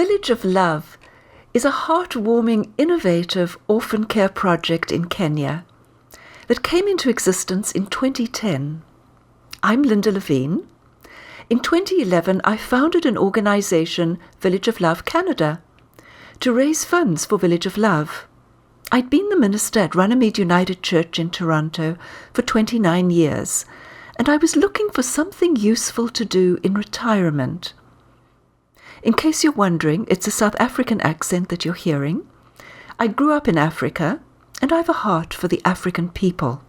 Village of Love is a heartwarming, innovative orphan care project in Kenya that came into existence in 2010. I'm Linda Levine. In 2011, I founded an organisation, Village of Love Canada, to raise funds for Village of Love. I'd been the minister at Runnymede United Church in Toronto for 29 years, and I was looking for something useful to do in retirement. In case you're wondering, it's a South African accent that you're hearing. I grew up in Africa, and I have a heart for the African people.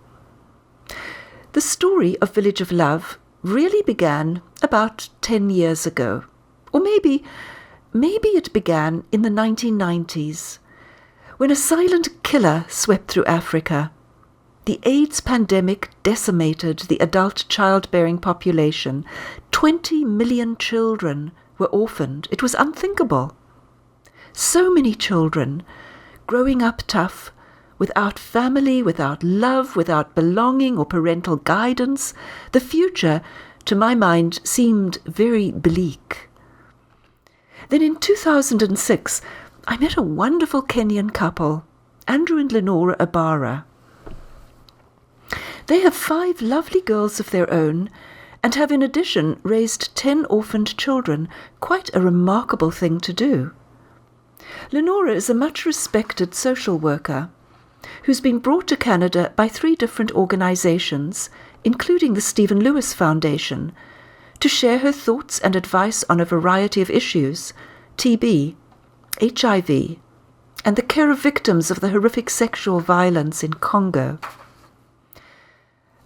The story of Village of Love really began about 10 years ago, or maybe it began in the 1990s, when a silent killer swept through Africa. The AIDS pandemic decimated the adult childbearing population. 20 million children were orphaned. It was unthinkable. So many children growing up tough, without family, without love, without belonging or parental guidance. The future, to my mind, seemed very bleak. Then in 2006, I met a wonderful Kenyan couple, Andrew and Lenora Abara. They have 5 lovely girls of their own and have in addition raised 10 orphaned children, quite a remarkable thing to do. Lenora is a much respected social worker who's been brought to Canada by 3 different organisations, including the Stephen Lewis Foundation, to share her thoughts and advice on a variety of issues: TB, HIV, and the care of victims of the horrific sexual violence in Congo.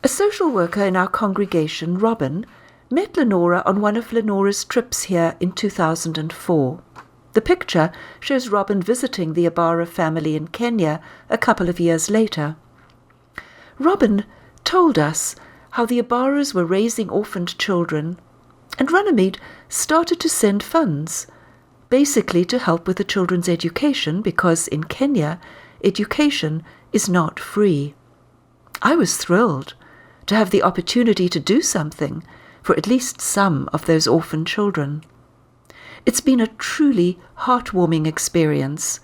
A social worker in our congregation, Robin, met Lenora on one of Lenora's trips here in 2004. The picture shows Robin visiting the Abara family in Kenya a couple of years later. Robin told us how the Abaras were raising orphaned children, and Runnymede started to send funds, basically to help with the children's education, because in Kenya, education is not free. I was thrilled to have the opportunity to do something for at least some of those orphan children. It's been a truly heartwarming experience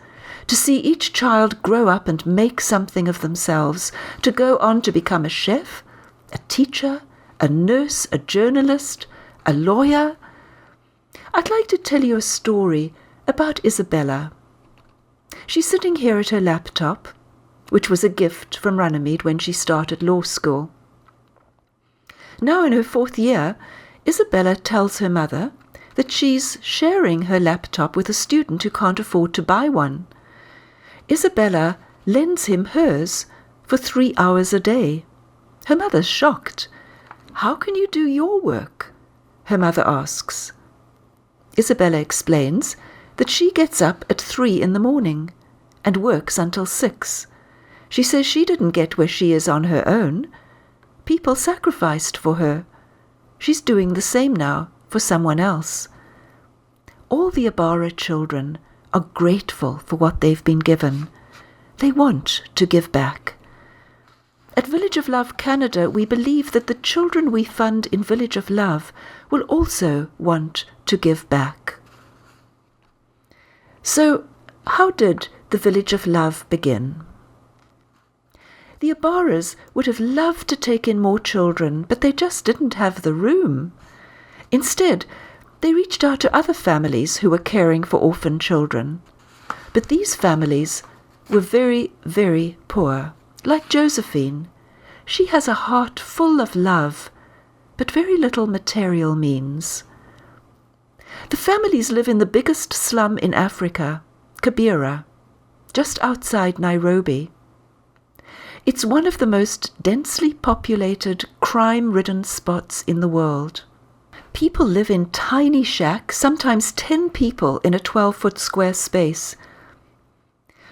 to see each child grow up and make something of themselves, to go on to become a chef, a teacher, a nurse, a journalist, a lawyer. I'd like to tell you a story about Isabella. She's sitting here at her laptop, which was a gift from Runnymede when she started law school. Now in her 4th year, Isabella tells her mother that she's sharing her laptop with a student who can't afford to buy one. Isabella lends him hers for 3 hours a day. Her mother's shocked. "How can you do your work?" her mother asks. Isabella explains that she gets up at 3 in the morning and works until 6. She says she didn't get where she is on her own. People sacrificed for her. She's doing the same now for someone else. All the Abara children are grateful for what they've been given. They want to give back. At Village of Love Canada, we believe that the children we fund in Village of Love will also want to give back. So, how did the Village of Love begin? The Abaras would have loved to take in more children, but they just didn't have the room. Instead, they reached out to other families who were caring for orphan children. But these families were very, very poor. Like Josephine, she has a heart full of love, but very little material means. The families live in the biggest slum in Africa, Kibera, just outside Nairobi. It's one of the most densely populated, crime-ridden spots in the world. People live in tiny shacks, sometimes 10 people in a 12-foot square space,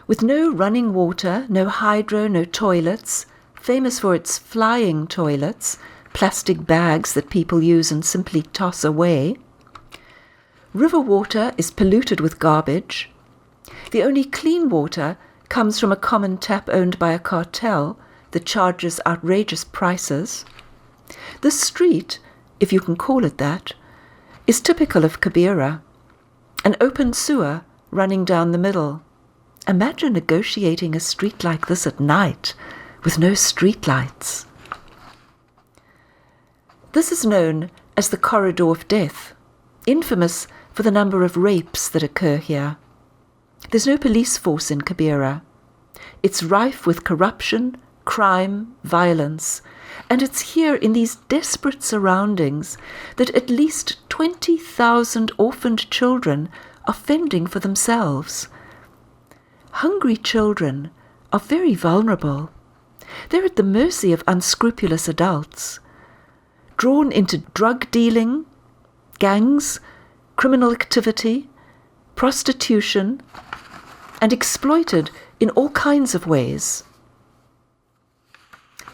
with no running water, no hydro, no toilets, famous for its flying toilets, plastic bags that people use and simply toss away. River water is polluted with garbage. The only clean water comes from a common tap owned by a cartel that charges outrageous prices. The street, if you can call it that, is typical of Kibera. an open sewer running down the middle. Imagine negotiating a street like this at night, with no street lights. This is known as the corridor of death, infamous for the number of rapes that occur here. There's no police force in Kibera. It's rife with corruption, crime, violence, and it's here in these desperate surroundings that at least 20,000 orphaned children are fending for themselves. Hungry children are very vulnerable. They're at the mercy of unscrupulous adults, drawn into drug dealing, gangs, criminal activity, prostitution, and exploited in all kinds of ways.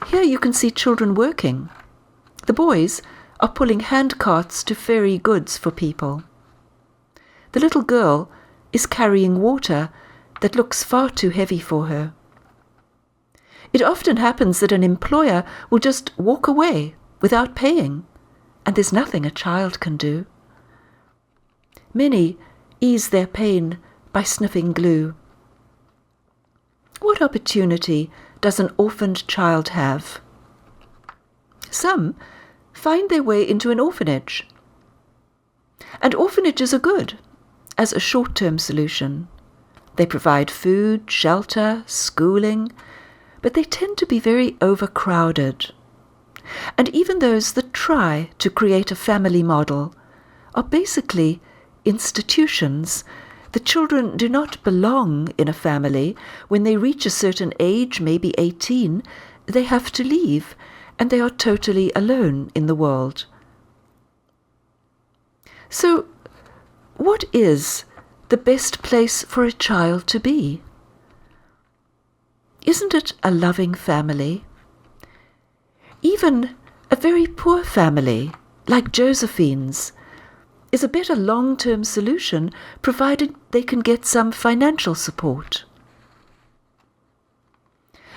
Here you can see children working. The boys are pulling hand carts to ferry goods for people. The little girl is carrying water that looks far too heavy for her. It often happens that an employer will just walk away without paying, and there's nothing a child can do. Many ease their pain by sniffing glue. What opportunity does an orphaned child have? Some find their way into an orphanage. And orphanages are good as a short-term solution. They provide food, shelter, schooling, but they tend to be very overcrowded. And even those that try to create a family model are basically institutions. The children do not belong in a family. When they reach a certain age, maybe 18, they have to leave, and they are totally alone in the world. So, what is the best place for a child to be? Isn't it a loving family? Even a very poor family, like Josephine's, is a better long-term solution, provided they can get some financial support.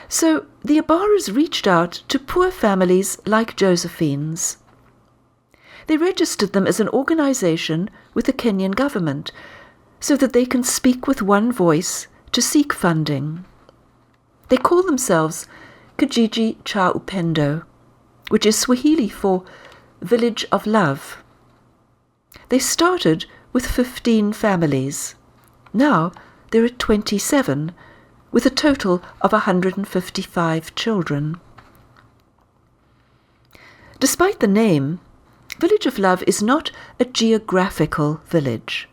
So the Ibaras reached out to poor families like Josephine's. They registered them as an organization with the Kenyan government so that they can speak with one voice to seek funding. They call themselves Kijiji cha Upendo, which is Swahili for Village of Love. They started with 15 families. Now there are 27, with a total of 155 children. Despite the name, Village of Love is not a geographical village.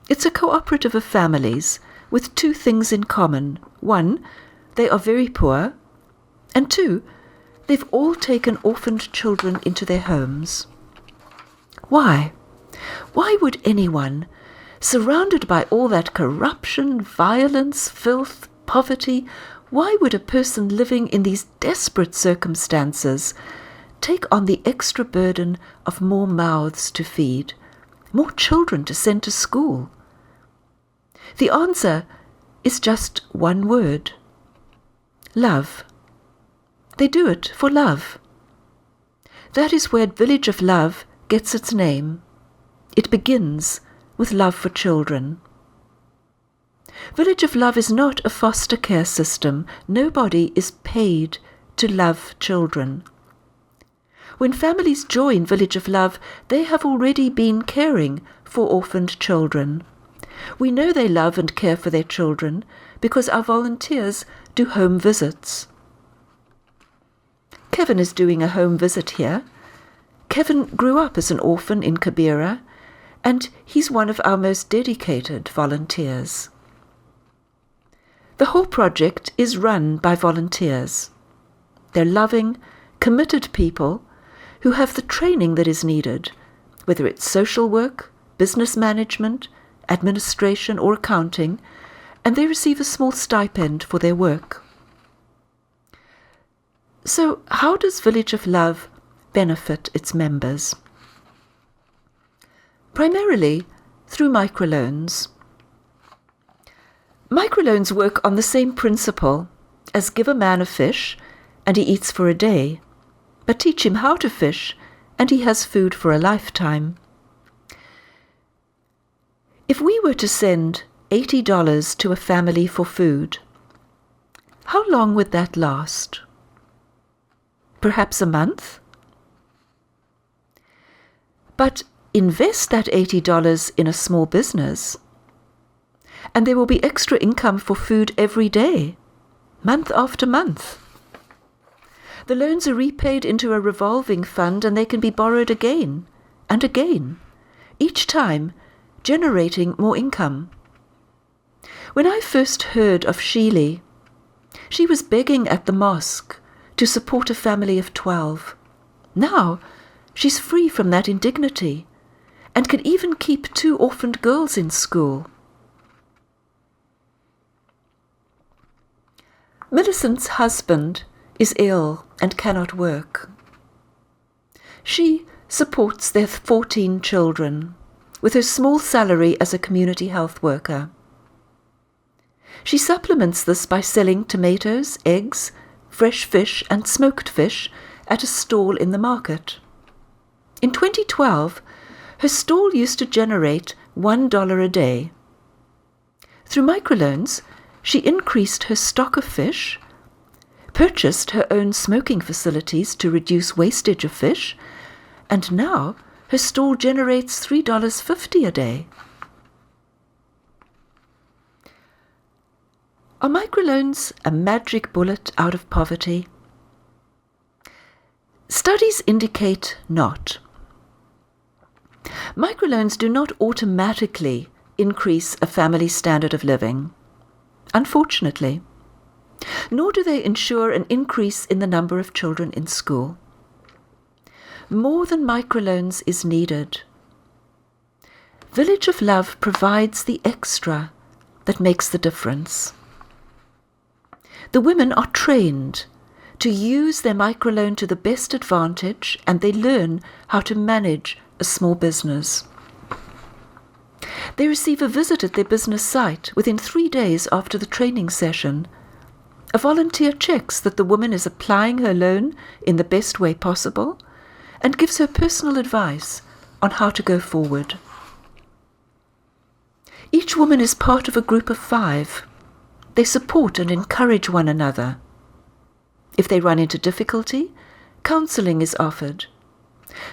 It's a cooperative of families with two things in common. One, they are very poor, and two, they've all taken orphaned children into their homes. Why? Why would anyone, surrounded by all that corruption, violence, filth, poverty, why would a person living in these desperate circumstances take on the extra burden of more mouths to feed, more children to send to school? The answer is just one word: love. They do it for love. That is where Village of Love gets its name. It begins with love for children. Village of Love is not a foster care system. Nobody is paid to love children. When families join Village of Love, they have already been caring for orphaned children. We know they love and care for their children because our volunteers do home visits. Kevin is doing a home visit here. Kevin grew up as an orphan in Kibera, and he's one of our most dedicated volunteers. The whole project is run by volunteers. They're loving, committed people who have the training that is needed, whether it's social work, business management, administration, or accounting, and they receive a small stipend for their work. So, how does Village of Love benefit its members? Primarily through microloans. Microloans work on the same principle as give a man a fish and he eats for a day, but teach him how to fish and he has food for a lifetime. If we were to send $80 to a family for food, how long would that last? Perhaps a month? But invest that $80 in a small business, and there will be extra income for food every day, month after month. The loans are repaid into a revolving fund, and they can be borrowed again and again, each time generating more income. When I first heard of Sheely, she was begging at the mosque to support a family of 12. Now, she's free from that indignity and can even keep 2 orphaned girls in school. Millicent's husband is ill and cannot work. She supports their 14 children with her small salary as a community health worker. She supplements this by selling tomatoes, eggs, fresh fish and smoked fish at a stall in the market. In 2012, her stall used to generate $1 a day. Through microloans, she increased her stock of fish, purchased her own smoking facilities to reduce wastage of fish, and now her stall generates $3.50 a day. Are microloans a magic bullet out of poverty? Studies indicate not. Microloans do not automatically increase a family's standard of living, unfortunately, nor do they ensure an increase in the number of children in school. More than microloans is needed. Village of Love provides the extra that makes the difference. The women are trained to use their microloan to the best advantage, and they learn how to manage a small business. They receive a visit at their business site within 3 days after the training session. A volunteer checks that the woman is applying her loan in the best way possible and gives her personal advice on how to go forward. Each woman is part of a group of 5. They support and encourage one another. If they run into difficulty, counseling is offered.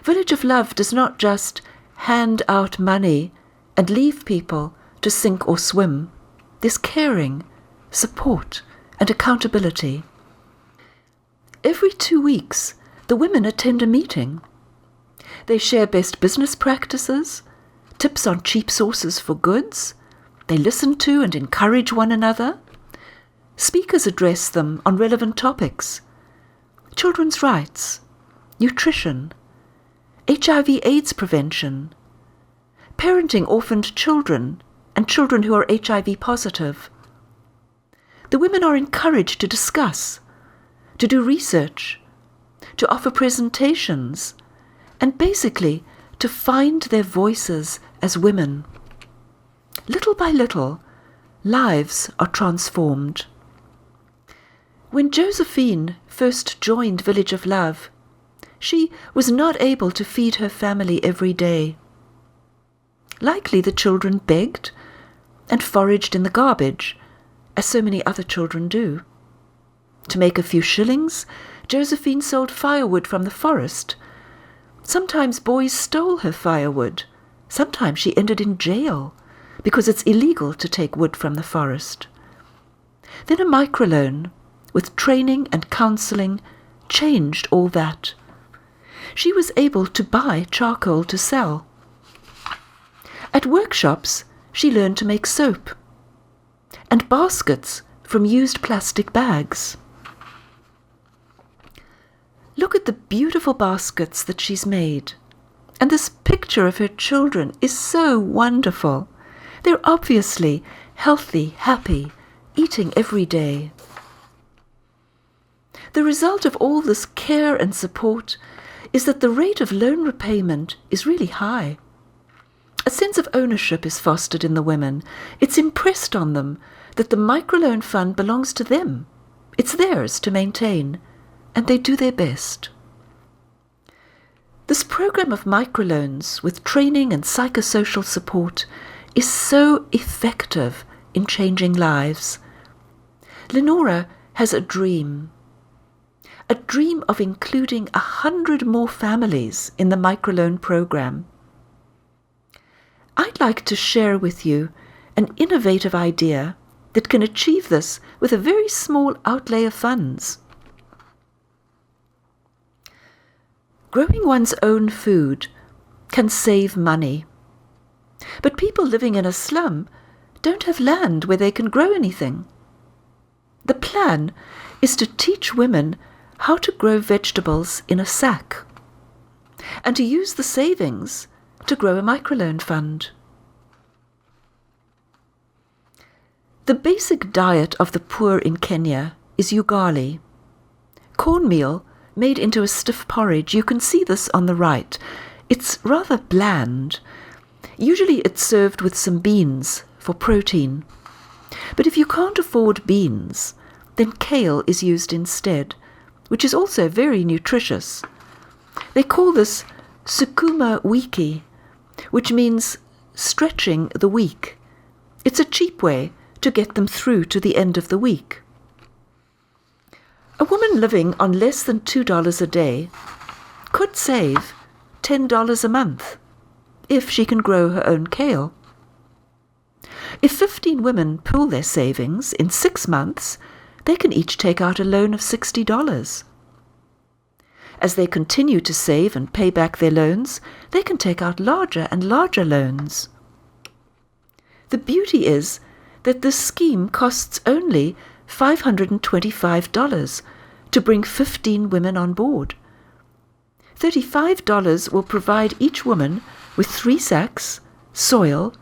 Village of Love does not just hand out money and leave people to sink or swim. There's caring, support, and accountability. Every 2 weeks, the women attend a meeting. They share best business practices, tips on cheap sources for goods. They listen to and encourage one another. Speakers address them on relevant topics: children's rights, nutrition, HIV/AIDS prevention, parenting orphaned children and children who are HIV positive. The women are encouraged to discuss, to do research, to offer presentations, and basically to find their voices as women. Little by little, lives are transformed. When Josephine first joined Village of Love, she was not able to feed her family every day. Likely the children begged and foraged in the garbage, as so many other children do. To make a few shillings, Josephine sold firewood from the forest. Sometimes boys stole her firewood. Sometimes she ended in jail because it's illegal to take wood from the forest. Then a microloan with training and counseling changed all that. She was able to buy charcoal to sell. At workshops, she learned to make soap and baskets from used plastic bags. Look at the beautiful baskets that she's made. And this picture of her children is so wonderful. They're obviously healthy, happy, eating every day. The result of all this care and support is that the rate of loan repayment is really high. A sense of ownership is fostered in the women. It's impressed on them that the microloan fund belongs to them. It's theirs to maintain, and they do their best. This program of microloans with training and psychosocial support is so effective in changing lives. Lenora has a dream of including 100 more families in the microloan program. I'd like to share with you an innovative idea that can achieve this with a very small outlay of funds. Growing one's own food can save money, but people living in a slum don't have land where they can grow anything. The plan is to teach women how to grow vegetables in a sack and to use the savings to grow a microloan fund. The basic diet of the poor in Kenya is ugali, cornmeal made into a stiff porridge. You can see this on the right. It's rather bland. Usually it's served with some beans for protein. But if you can't afford beans, then kale is used instead, which is also very nutritious. They call this sukuma wiki, which means stretching the week. It's a cheap way to get them through to the end of the week. A woman living on less than $2 a day could save $10 a month if she can grow her own kale. If 15 women pool their savings in 6 months, they can each take out a loan of $60. As they continue to save and pay back their loans, they can take out larger and larger loans. The beauty is that this scheme costs only $525 to bring 15 women on board. $35 will provide each woman with 3 sacks, soil,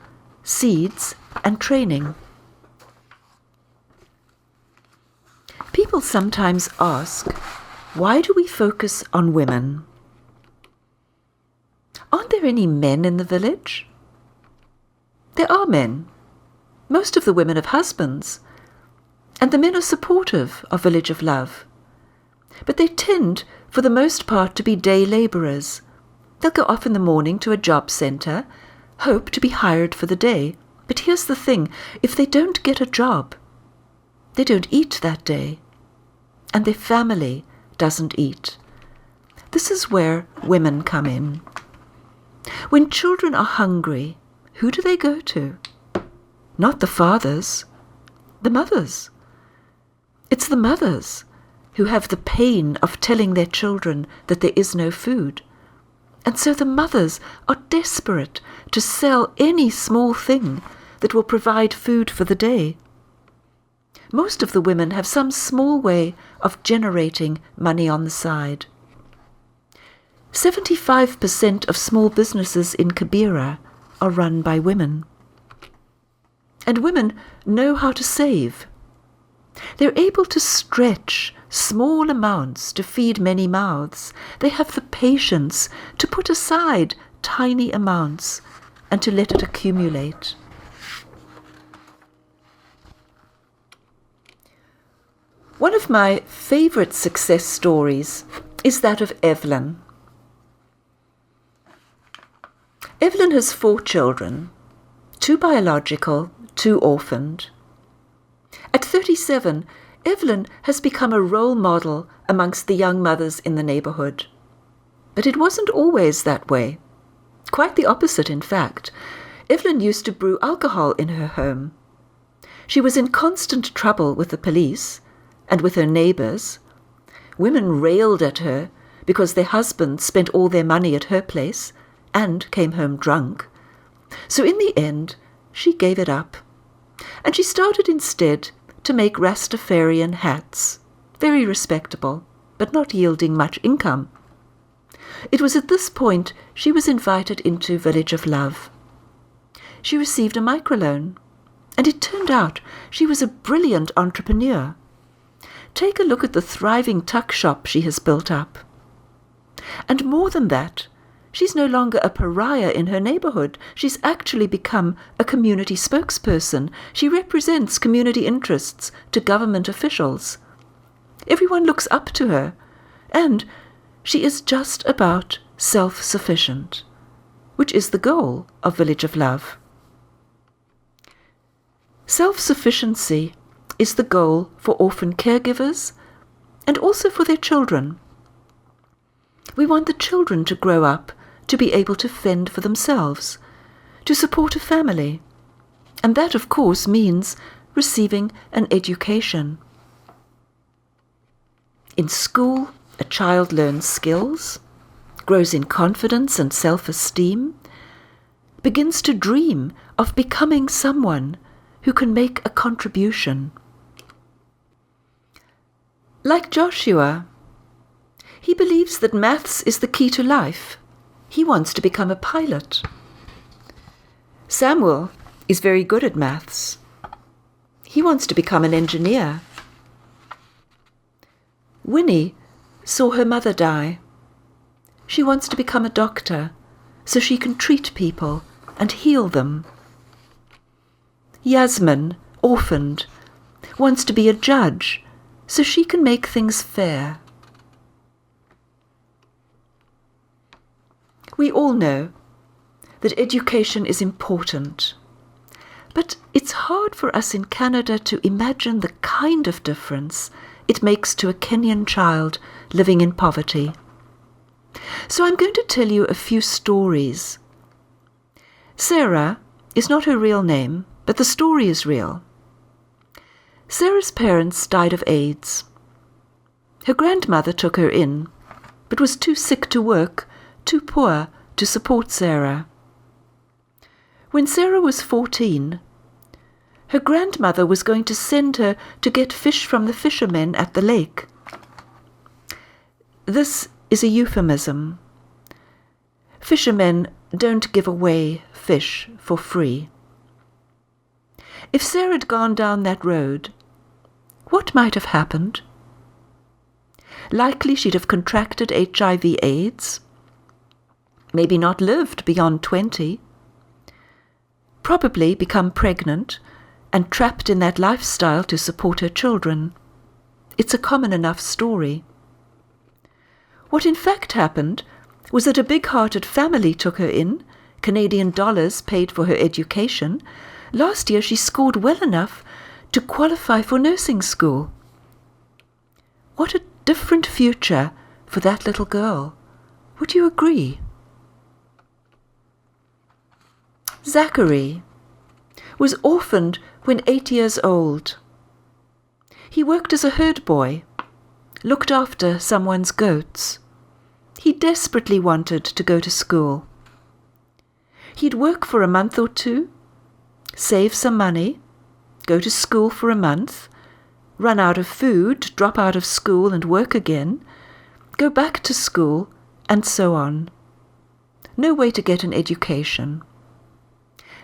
seeds, and training. People sometimes ask, why do we focus on women? Aren't there any men in the village? There are men. Most of the women have husbands, and the men are supportive of Village of Love. But they tend, for the most part, to be day labourers. They'll go off in the morning to a job centre, hope to be hired for the day. But here's the thing, if they don't get a job, they don't eat that day, and their family doesn't eat. This is where women come in. When children are hungry, who do they go to? Not the fathers, the mothers. It's the mothers who have the pain of telling their children that there is no food. And so the mothers are desperate to sell any small thing that will provide food for the day. Most of the women have some small way of generating money on the side. 75% of small businesses in Kibera are run by women. And women know how to save. They're able to stretch small amounts to feed many mouths. They have the patience to put aside tiny amounts and to let it accumulate. One of my favourite success stories is that of Evelyn. Evelyn has 4 children, 2 biological, 2 orphaned. At 37, Evelyn has become a role model amongst the young mothers in the neighbourhood. But it wasn't always that way. Quite the opposite, in fact. Evelyn used to brew alcohol in her home. She was in constant trouble with the police and with her neighbours. Women railed at her because their husbands spent all their money at her place and came home drunk. So in the end, she gave it up. And she started instead to make Rastafarian hats, very respectable, but not yielding much income. It was at this point she was invited into Village of Love. She received a microloan, and it turned out she was a brilliant entrepreneur. Take a look at the thriving tuck shop she has built up. And more than that, she's no longer a pariah in her neighbourhood. She's actually become a community spokesperson. She represents community interests to government officials. Everyone looks up to her, and she is just about self-sufficient, which is the goal of Village of Love. Self-sufficiency is the goal for orphan caregivers and also for their children. We want the children to grow up to be able to fend for themselves, to support a family, and that, of course, means receiving an education. In school, a child learns skills, grows in confidence and self-esteem, begins to dream of becoming someone who can make a contribution. Like Joshua, he believes that maths is the key to life. He wants to become a pilot. Samuel is very good at maths. He wants to become an engineer. Winnie saw her mother die. She wants to become a doctor so she can treat people and heal them. Yasmin, orphaned, wants to be a judge so she can make things fair. We all know that education is important, but it's hard for us in Canada to imagine the kind of difference it makes to a Kenyan child living in poverty. So I'm going to tell you a few stories. Sarah is not her real name, but the story is real. Sarah's parents died of AIDS. Her grandmother took her in, but was too sick to work, too poor to support Sarah. When Sarah was 14, her grandmother was going to send her to get fish from the fishermen at the lake. This is a euphemism. Fishermen don't give away fish for free. If Sarah had gone down that road, what might have happened? Likely she'd have contracted HIV/AIDS, maybe not lived beyond 20, probably become pregnant and trapped in that lifestyle to support her children. It's a common enough story. What in fact happened was that a big-hearted family took her in, Canadian dollars paid for her education. Last year she scored well enough to qualify for nursing school. What a different future for that little girl. Would you agree? Zachary was orphaned when 8 years old. He worked as a herd boy, looked after someone's goats. He desperately wanted to go to school. He'd work for a month or two, save some money, go to school for a month, run out of food, drop out of school and work again, go back to school, and so on. No way to get an education.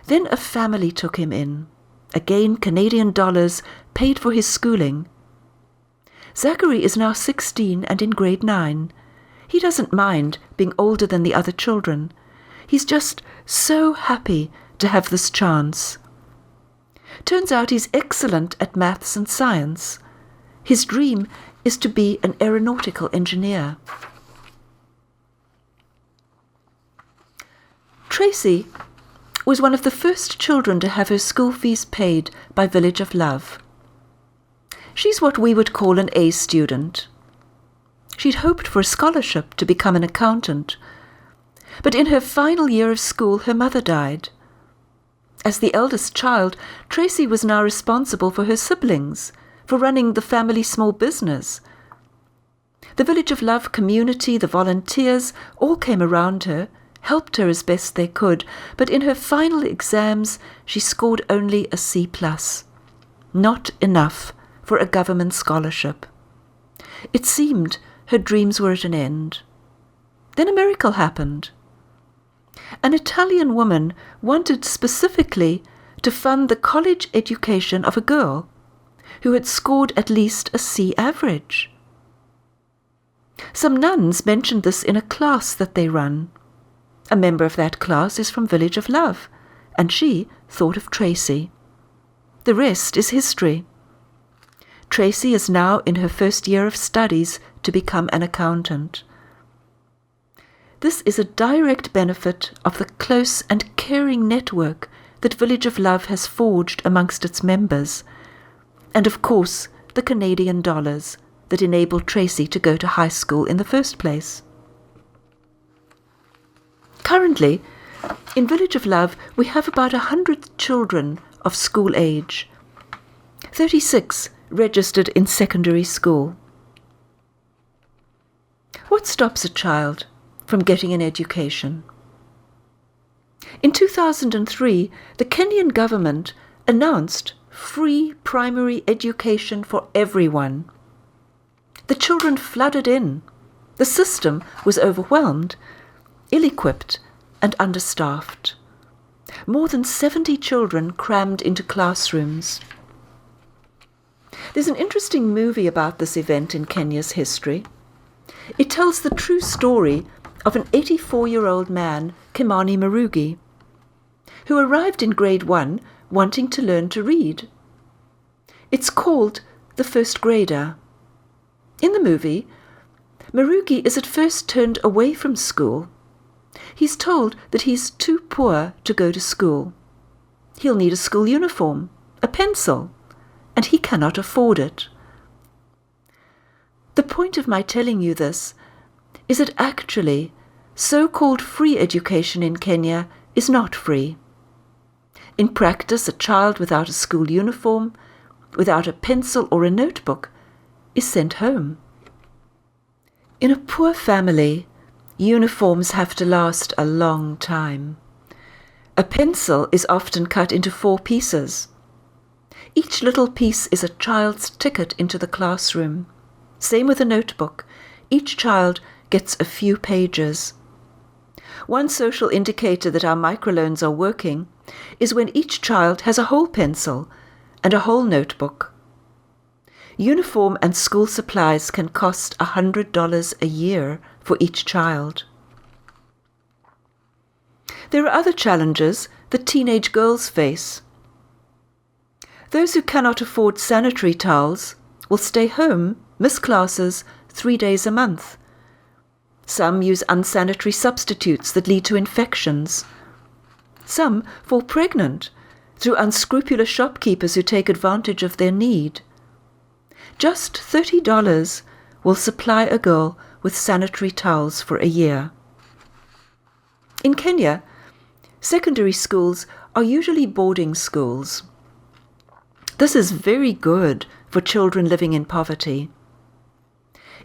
Then a family took him in. Again, Canadian dollars paid for his schooling. Zachary is now 16 and in grade 9. He doesn't mind being older than the other children. He's just so happy to have this chance. Turns out he's excellent at maths and science. His dream is to be an aeronautical engineer. Tracy was one of the first children to have her school fees paid by Village of Love. She's what we would call an A student. She'd hoped for a scholarship to become an accountant, but in her final year of school her mother died. As the eldest child, Tracy was now responsible for her siblings, for running the family small business. The Village of Love community, the volunteers, all came around her, helped her as best they could, but in her final exams she scored only a C+. Not enough for a government scholarship. It seemed her dreams were at an end. Then a miracle happened. An Italian woman wanted specifically to fund the college education of a girl who had scored at least a C average. Some nuns mentioned this in a class that they run. A member of that class is from Village of Love, and she thought of Tracy. The rest is history. Tracy is now in her first year of studies to become an accountant. This is a direct benefit of the close and caring network that Village of Love has forged amongst its members, and of course the Canadian dollars that enabled Tracy to go to high school in the first place. Currently, in Village of Love, we have about 100 children of school age, 36 registered in secondary school. What stops a child from getting an education? In 2003, the Kenyan government announced free primary education for everyone. The children flooded in. The system was overwhelmed, ill-equipped, and understaffed. More than 70 children crammed into classrooms. There's an interesting movie about this event in Kenya's history. It tells the true story of an 84-year-old man, Kimani Marugi, who arrived in grade 1 wanting to learn to read. It's called The First Grader. In the movie, Marugi is at first turned away from school. He's told that he's too poor to go to school. He'll need a school uniform, a pencil, and he cannot afford it. The point of my telling you this is that actually, so-called free education in Kenya is not free. In practice, a child without a school uniform, without a pencil or a notebook, is sent home. In a poor family, uniforms have to last a long time. A pencil is often cut into 4 pieces. Each little piece is a child's ticket into the classroom. Same with a notebook. Each child gets a few pages. One social indicator that our microloans are working is when each child has a whole pencil and a whole notebook. Uniform and school supplies can cost $100 a year for each child. There are other challenges that teenage girls face. Those who cannot afford sanitary towels will stay home, miss classes 3 days a month. Some use unsanitary substitutes that lead to infections. Some fall pregnant through unscrupulous shopkeepers who take advantage of their need. Just $30 will supply a girl with sanitary towels for a year. In Kenya, secondary schools are usually boarding schools. This is very good for children living in poverty.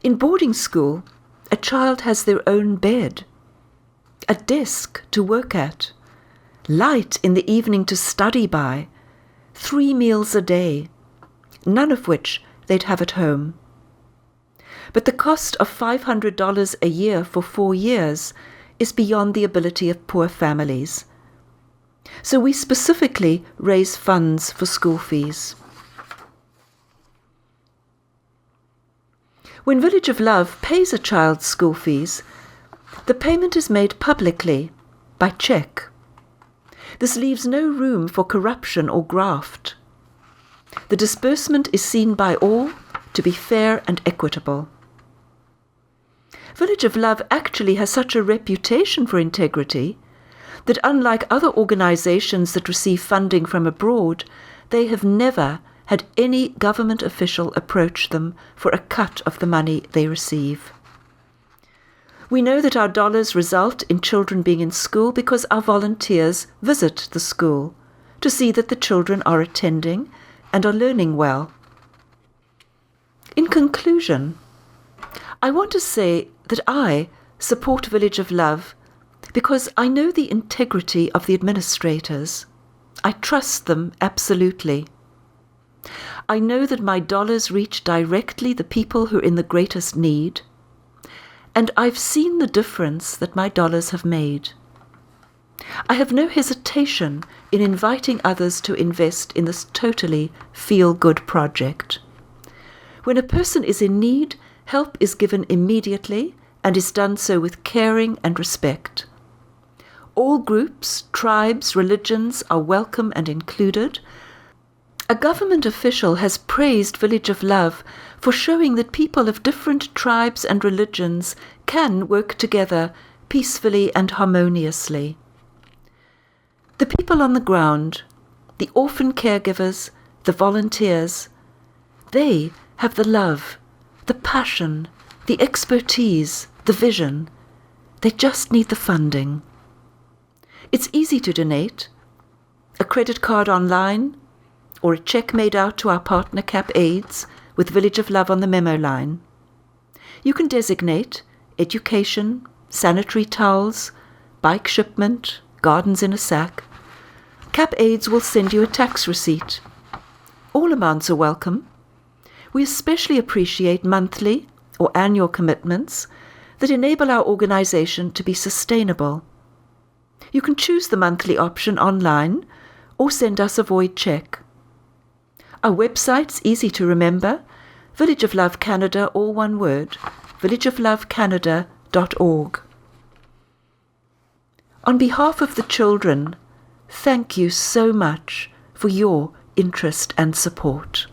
In boarding school, a child has their own bed, a desk to work at, light in the evening to study by, 3 meals a day, none of which they'd have at home. But the cost of $500 a year for 4 years is beyond the ability of poor families. So we specifically raise funds for school fees. When Village of Love pays a child's school fees, the payment is made publicly, by cheque. This leaves no room for corruption or graft. The disbursement is seen by all to be fair and equitable. Village of Love actually has such a reputation for integrity that unlike other organizations that receive funding from abroad, they have never had any government official approach them for a cut of the money they receive. We know that our dollars result in children being in school because our volunteers visit the school to see that the children are attending and are learning well. In conclusion, I want to say that I support Village of Love because I know the integrity of the administrators. I trust them absolutely. I know that my dollars reach directly the people who are in the greatest need, and I've seen the difference that my dollars have made. I have no hesitation in inviting others to invest in this totally feel-good project. When a person is in need, help is given immediately and is done so with caring and respect. All groups, tribes, religions are welcome and included. A government official has praised Village of Love for showing that people of different tribes and religions can work together peacefully and harmoniously. The people on the ground, the orphan caregivers, the volunteers, they have the love, the passion, the expertise, the vision. They just need the funding. It's easy to donate. A credit card online, or a check made out to our partner Cap AIDS with Village of Love on the memo line. You can designate education, sanitary towels, bike shipment, gardens in a sack. Cap AIDS will send you a tax receipt. All amounts are welcome. We especially appreciate monthly or annual commitments that enable our organization to be sustainable. You can choose the monthly option online or send us a void check. Our website's easy to remember, Village of Love Canada, all one word, villageoflovecanada.org. On behalf of the children, thank you so much for your interest and support.